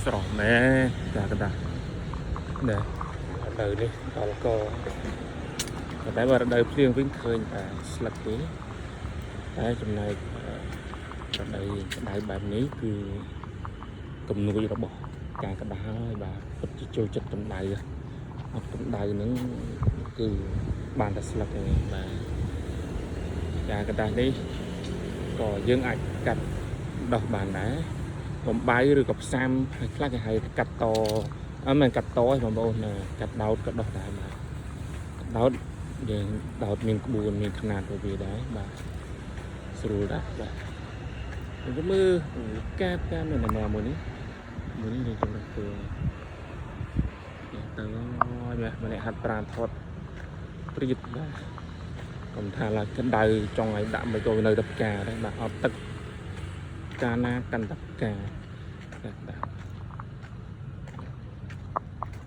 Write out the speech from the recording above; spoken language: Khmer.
ស្រស់មែនចាកតាណែដើនេះដល់ក៏តែបើដើភ្លៀងវិញឃើញតែស្លឹកទេតែចំណែកដៅដៅបែបនេះគឺគំនូររបស់ការកដាលហើយបាទពិតជាចូលចិត្តកម្ដៅអត់កម្ដៅហ្នឹងគឺបានតែស្លឹកទេបាទការកដាលនេះក៏យើងអាចកាត់ដោះបានដែរបំបៅឬក៏ផ្សាំហើយខ្លះគេហៅកាត់តអត់មែនកាត់តឯងបងប្អូនកាត់ដោតក៏ដោះដែរបាទដោតយើងដោតមានក្បួនមានຂະຫນາດរបស់វាដែរបាទស្រួលដែរបាទខ្ញុំមើលកាបកាមានណាមួយនេះយើងចង់ទៅទៅម្នាក់ហាត់ប្រាណថតព្រៀតបាទកុំថាឡើយក្តៅចង់ឲ្យដាក់មិនក៏នៅតែផ្កាដែរបាទអត់ទឹកកាលណាកាន់តែផ្កាបាទ